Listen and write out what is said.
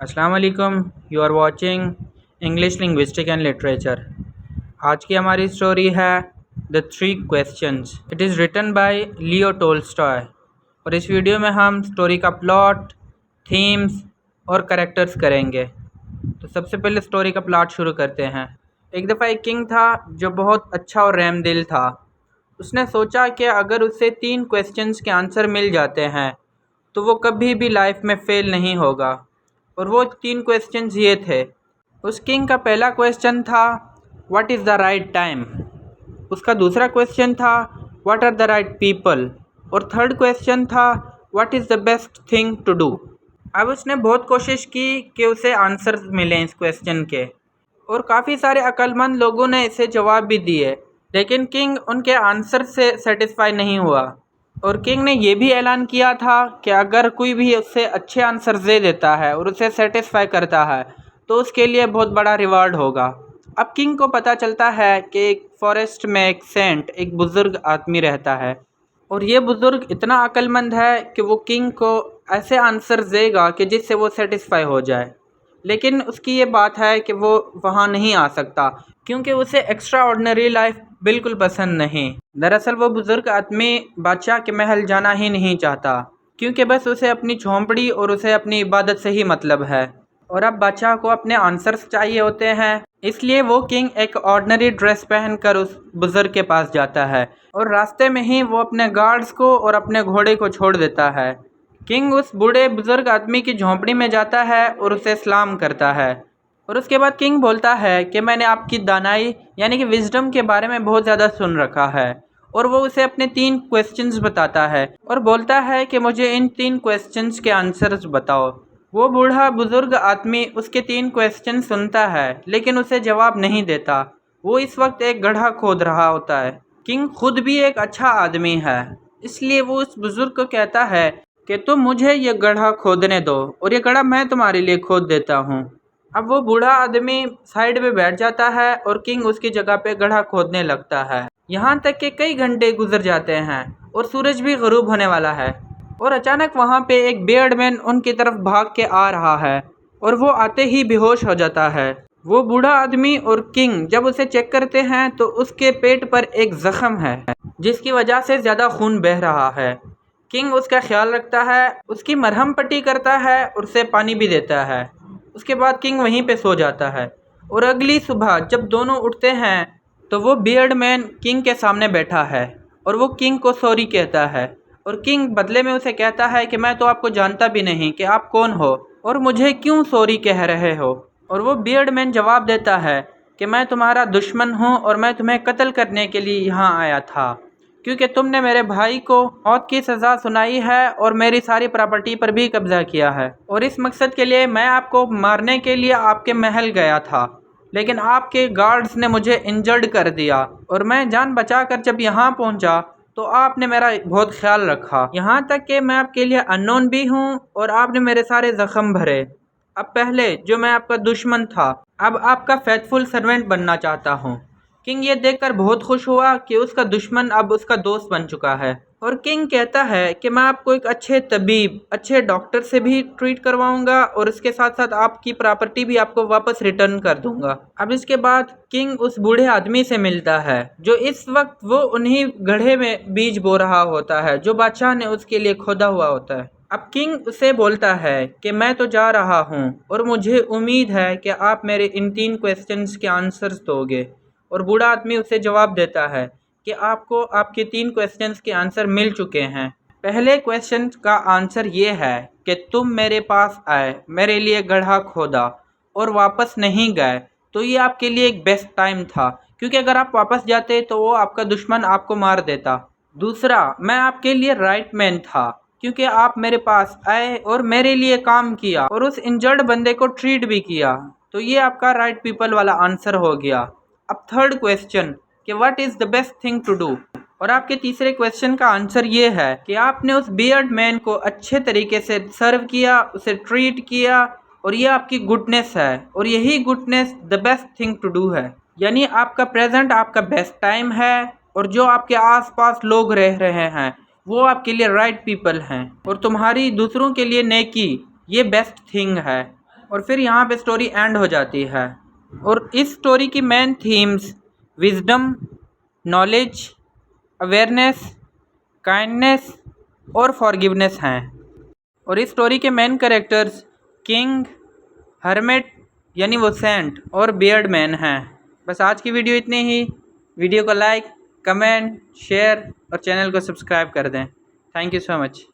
अस्सलाम वालेकुम। You are watching English linguistic and literature. आज की हमारी स्टोरी है the three questions. It is written by Leo Tolstoy. और इस वीडियो में हम स्टोरी का प्लॉट, थीम्स और कैरेक्टर्स करेंगे। तो सबसे पहले स्टोरी का प्लॉट शुरू करते हैं। एक दफ़ा एक किंग था जो बहुत अच्छा और रहमदिल था। उसने सोचा कि अगर उसे 3 क्वेश्चंस के आंसर मिल जाते हैं तो वो कभी भी लाइफ में फ़ेल नहीं होगा। और वो 3 क्वेश्चंस ये थे। उस किंग का पहला क्वेश्चन था what is the right time. उसका दूसरा क्वेश्चन था what are the right people. और थर्ड क्वेश्चन था what is the best thing to do. अब उसने बहुत कोशिश की कि उसे आंसर मिलें इस क्वेश्चन के, और काफ़ी सारे अक्लमंद लोगों ने इसे जवाब भी दिए, लेकिन किंग उनके आंसर से सेटिस्फाई नहीं हुआ। और किंग ने यह भी ऐलान किया था कि अगर कोई भी उससे अच्छे आंसर दे देता है और उसे सेटिस्फाई करता है तो उसके लिए बहुत बड़ा रिवार्ड होगा। अब किंग को पता चलता है कि एक फॉरेस्ट में एक सेंट, एक बुज़ुर्ग आदमी रहता है, और ये बुज़ुर्ग इतना अक्लमंद है कि वो किंग को ऐसे आंसर देगा कि जिससे वो सेटिस्फाई हो जाए। लेकिन उसकी ये बात है कि वो वहाँ नहीं आ सकता क्योंकि उसे एक्स्ट्रा ऑर्डिनरी लाइफ बिल्कुल पसंद नहीं। दरअसल वो बुज़ुर्ग आदमी बादशाह के महल जाना ही नहीं चाहता क्योंकि बस उसे अपनी झोंपड़ी और उसे अपनी इबादत से ही मतलब है। और अब बादशाह को अपने आंसर्स चाहिए होते हैं, इसलिए वो किंग एक ऑर्डिनरी ड्रेस पहनकर उस बुज़ुर्ग के पास जाता है और रास्ते में ही वो अपने गार्ड्स को और अपने घोड़े को छोड़ देता है। किंग उस बूढ़े बुज़ुर्ग आदमी की झोंपड़ी में जाता है और उसे सलाम करता है। और उसके बाद किंग बोलता है कि मैंने आपकी दानाई यानी कि विजडम के बारे में बहुत ज़्यादा सुन रखा है। और वो उसे अपने 3 क्वेश्चंस बताता है और बोलता है कि मुझे इन 3 क्वेश्चंस के आंसर्स बताओ। वो बूढ़ा बुज़ुर्ग आदमी उसके 3 क्वेश्चन सुनता है लेकिन उसे जवाब नहीं देता। वो इस वक्त एक गड्ढा खोद रहा होता है। किंग खुद भी एक अच्छा आदमी है, इसलिए वो उस बुज़ुर्ग को कहता है कि तुम मुझे ये गड्ढा खोदने दो और ये गड्ढा मैं तुम्हारे लिए खोद देता हूँ। अब वो बूढ़ा आदमी साइड में बैठ जाता है और किंग उसकी जगह पे गड्ढा खोदने लगता है। यहाँ तक कि कई घंटे गुजर जाते हैं और सूरज भी गरूब होने वाला है। और अचानक वहाँ पे एक बियर्डमैन उनकी तरफ भाग के आ रहा है और वो आते ही बेहोश हो जाता है। वो बूढ़ा आदमी और किंग जब उसे चेक करते हैं तो उसके पेट पर एक जख्म है जिसकी वजह से ज़्यादा खून बह रहा है। किंग उसका ख्याल रखता है, उसकी मरहम पट्टी करता है और उसे पानी भी देता है। उसके बाद किंग वहीं पे सो जाता है। और अगली सुबह जब दोनों उठते हैं तो वो बियर्ड मैन किंग के सामने बैठा है और वो किंग को सॉरी कहता है। और किंग बदले में उसे कहता है कि मैं तो आपको जानता भी नहीं कि आप कौन हो और मुझे क्यों सॉरी कह रहे हो। और वो बियर्ड मैन जवाब देता है कि मैं तुम्हारा दुश्मन हूँ और मैं तुम्हें कत्ल करने के लिए यहाँ आया था क्योंकि तुमने मेरे भाई को मौत की सज़ा सुनाई है और मेरी सारी प्रॉपर्टी पर भी कब्जा किया है। और इस मकसद के लिए मैं आपको मारने के लिए आपके महल गया था, लेकिन आपके गार्ड्स ने मुझे इंजर्ड कर दिया और मैं जान बचाकर जब यहाँ पहुँचा तो आपने मेरा बहुत ख्याल रखा, यहाँ तक कि मैं आपके लिए अननोन भी हूँ और आपने मेरे सारे ज़ख्म भरे। अब पहले जो मैं आपका दुश्मन था, अब आपका फेथफुल सर्वेंट बनना चाहता हूँ। किंग ये देखकर बहुत खुश हुआ कि उसका दुश्मन अब उसका दोस्त बन चुका है। और किंग कहता है कि मैं आपको एक अच्छे तबीब, अच्छे डॉक्टर से भी ट्रीट करवाऊंगा और इसके साथ साथ आपकी प्रॉपर्टी भी आपको वापस रिटर्न कर दूंगा। अब इसके बाद किंग उस बूढ़े आदमी से मिलता है जो इस वक्त वो उन्हीं गड्ढे में बीज बो रहा होता है जो बादशाह ने उसके लिए खोदा हुआ होता है। अब किंग उसे बोलता है कि मैं तो जा रहा हूँ और मुझे उम्मीद है कि आप मेरे इन 3 क्वेश्चंस के आंसर्स दोगे। और बूढ़ा आदमी उसे जवाब देता है कि आपको आपके 3 क्वेश्चंस के आंसर मिल चुके हैं। पहले क्वेश्चन का आंसर ये है कि तुम मेरे पास आए, मेरे लिए गड्ढा खोदा और वापस नहीं गए, तो ये आपके लिए एक बेस्ट टाइम था क्योंकि अगर आप वापस जाते तो वो आपका दुश्मन आपको मार देता। दूसरा, मैं आपके लिए राइट मैन था क्योंकि आप मेरे पास आए और मेरे लिए काम किया और उस इंजर्ड बंदे को ट्रीट भी किया, तो ये आपका राइट पीपल वाला आंसर हो गया। अब थर्ड क्वेश्चन कि what is the best thing to do, और आपके तीसरे क्वेश्चन का आंसर ये है कि आपने उस बियर्ड मैन को अच्छे तरीके से सर्व किया, उसे ट्रीट किया, और ये आपकी गुडनेस है और यही goodness the best thing to do है। यानी आपका प्रेजेंट आपका बेस्ट टाइम है और जो आपके आसपास लोग रह रहे हैं वो आपके लिए राइट पीपल हैं और तुम्हारी दूसरों के लिए नेकी ये बेस्ट थिंग है। और फिर यहाँ पे स्टोरी एंड हो जाती है। और इस स्टोरी की main themes wisdom, knowledge, awareness, kindness और फॉरगिवनेस हैं। और इस स्टोरी के मेन कैरेक्टर्स किंग, हर्मिट यानी वो सेंट और बियर्ड मैन हैं। बस आज की वीडियो इतनी ही। वीडियो को लाइक, कमेंट, शेयर और चैनल को सब्सक्राइब कर दें। Thank you so much.